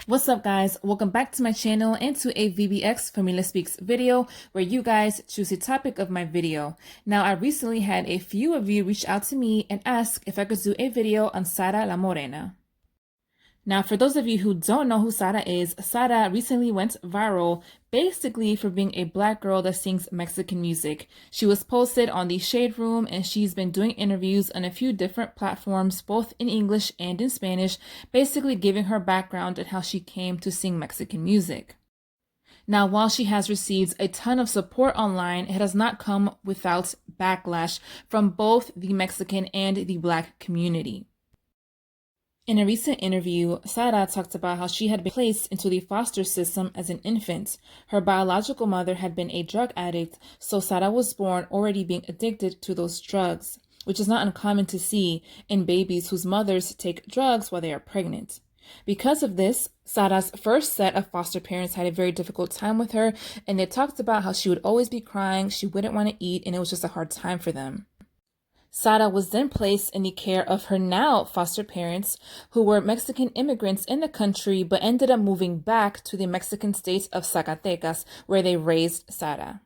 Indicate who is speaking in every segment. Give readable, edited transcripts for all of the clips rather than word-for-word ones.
Speaker 1: What's up, guys? Welcome back to my channel and to a VBX Familia Speaks video where you guys choose the topic of my video. Now, I recently had a few of you reach out to me and ask if I could do a video on Sara la Morena. Now, for those of you who don't know who Sara is, Sara recently went viral basically for being a black girl that sings Mexican music. She was posted on the Shade Room and she's been doing interviews on a few different platforms, both in English and in Spanish, basically giving her background and how she came to sing Mexican music. Now, while she has received a ton of support online, it has not come without backlash from both the Mexican and the black community. In a recent interview, Sara talked about how she had been placed into the foster system as an infant. Her biological mother had been a drug addict, so Sara was born already being addicted to those drugs, which is not uncommon to see in babies whose mothers take drugs while they are pregnant. Because of this, Sara's first set of foster parents had a very difficult time with her, and they talked about how she would always be crying, she wouldn't want to eat, and it was just a hard time for them. Sara was then placed in the care of her now foster parents, who were Mexican immigrants in the country but ended up moving back to the Mexican state of Zacatecas, where they raised Sara.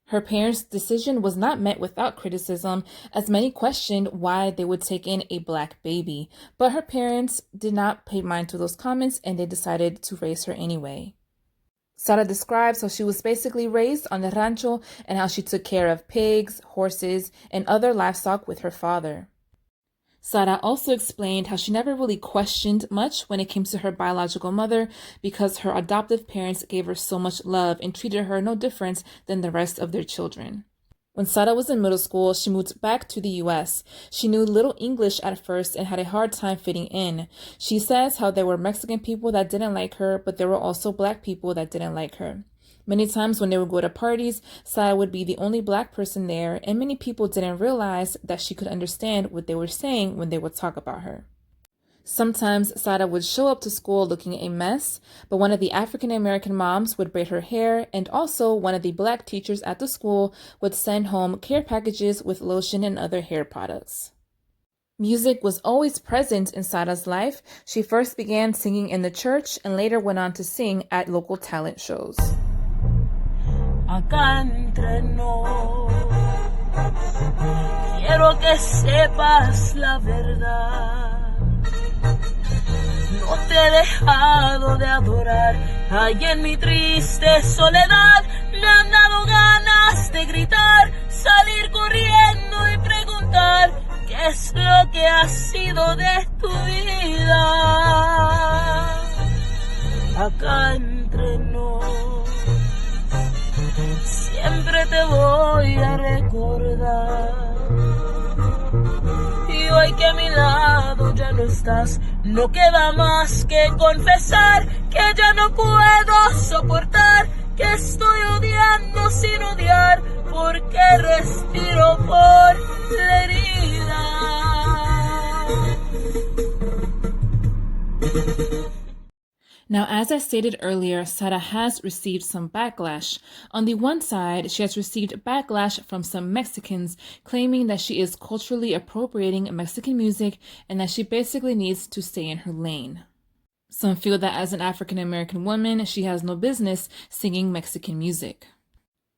Speaker 1: Her parents' decision was not met without criticism, as many questioned why they would take in a black baby, but her parents did not pay mind to those comments and they decided to raise her anyway. Sara describes how she was basically raised on the rancho and how she took care of pigs, horses, and other livestock with her father. Sara also explained how she never really questioned much when it came to her biological mother because her adoptive parents gave her so much love and treated her no different than the rest of their children. When Sara was in middle school, she moved back to the U.S. She knew little English at first and had a hard time fitting in. She says how there were Mexican people that didn't like her, but there were also black people that didn't like her. Many times when they would go to parties, Sara would be the only black person there, and many people didn't realize that she could understand what they were saying when they would talk about her. Sometimes Sara would show up to school looking a mess, but one of the African American moms would braid her hair, and also one of the black teachers at the school would send home care packages with lotion and other hair products. Music was always present in Sara's life. She first began singing in the church and later went on to sing at local talent shows.
Speaker 2: Acá entre nos, quiero que sepas la verdad. No te he dejado de adorar, ay, en mi triste soledad me han dado ganas de gritar, salir corriendo y preguntar qué es lo que ha sido de tu vida. Acá entre nos, siempre te voy a recordar. Y hoy que a mi lado ya no estás, no queda más que confesar que ya no puedo soportar, que estoy odiando sin odiar, porque respiro por la herida.
Speaker 1: Now, as I stated earlier, Sara has received some backlash. On the one side, she has received backlash from some Mexicans claiming that she is culturally appropriating Mexican music and that she basically needs to stay in her lane. Some feel that as an African American woman, she has no business singing Mexican music.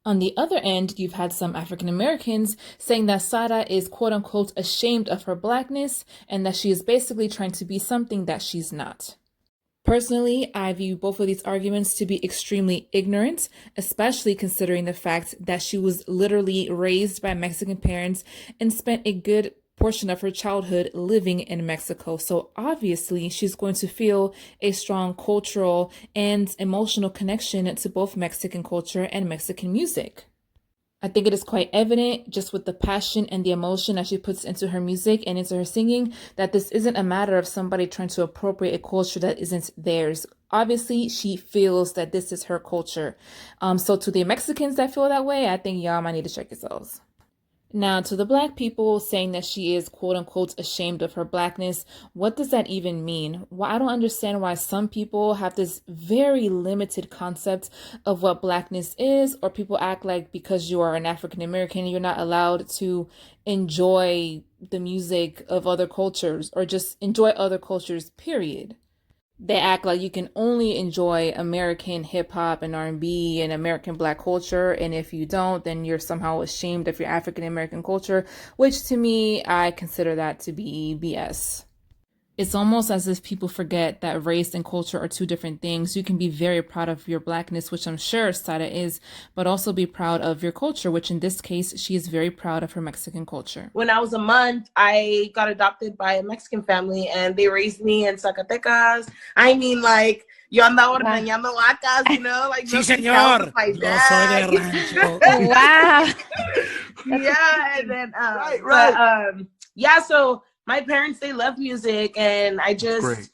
Speaker 1: On the other end, you've had some African Americans saying that Sara is quote-unquote ashamed of her blackness and that she is basically trying to be something that she's not. Personally, I view both of these arguments to be extremely ignorant, especially considering the fact that she was literally raised by Mexican parents and spent a good portion of her childhood living in Mexico. So obviously, she's going to feel a strong cultural and emotional connection to both Mexican culture and Mexican music. I think it is quite evident just with the passion and the emotion that she puts into her music and into her singing that this isn't a matter of somebody trying to appropriate a culture that isn't theirs. Obviously, she feels that this is her culture. So to the Mexicans that feel that way, I think y'all might need to check yourselves. Now, to the black people saying that she is quote unquote ashamed of her blackness, what does that even mean? Well, I don't understand why some people have this very limited concept of what blackness is, or people act like because you are an African American, you're not allowed to enjoy the music of other cultures or just enjoy other cultures, period. they act like you can only enjoy American hip hop and R&B and American black culture, and if you don't, then you're somehow ashamed of your African American culture, which to me, I consider that to be BS. It's almost as if people forget that race and culture are two different things. You can be very proud of your blackness, which I'm sure Sada is, but also be proud of your culture, which in this case, she is very proud of her Mexican culture.
Speaker 2: When I was a month, I got adopted by a Mexican family, and they raised me in Zacatecas. I mean, like, yo andaba ordeñando vacas, you know? Like,
Speaker 3: sí, señor.
Speaker 2: My
Speaker 3: Yo soy de
Speaker 2: dad.
Speaker 3: rancho.
Speaker 1: Wow.
Speaker 2: Yeah, and then,
Speaker 4: right.
Speaker 2: But, yeah, so my parents, they love music, and I just...
Speaker 4: Great.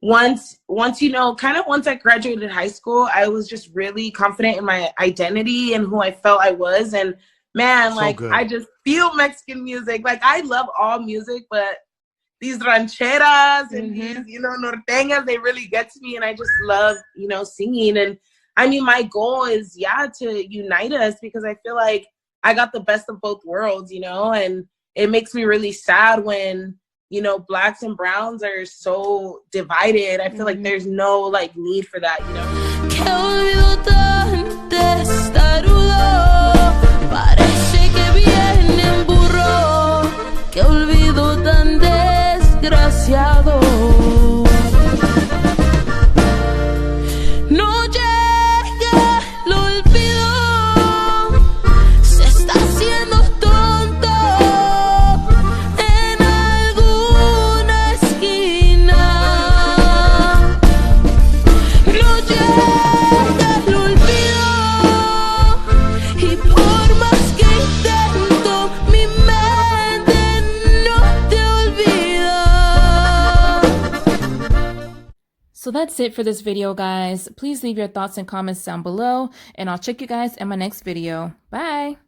Speaker 2: Once you know, kind of once I graduated high school, I was just really confident in my identity and who I felt I was. And man, like, I just feel Mexican music. Like, I love all music, but these rancheras and these, you know, norteñas, they really get to me. And I just love, you know, singing. And I mean, my goal is, to unite us, because I feel like I got the best of both worlds, you know, and it makes me really sad when, you know, blacks and browns are so divided. I feel like there's no, like, need for that, you know?
Speaker 5: Que olvido tan testarudo, parece que viene en burro. Que olvido tan desgraciado. No llega el olvido, se está haciendo tonto en alguna esquina. No llega el olvido, y por más que intento, mi mente no te olvida.
Speaker 1: So that's it for this video, guys. Please leave your thoughts and comments down below, and I'll check you guys in my next video. Bye!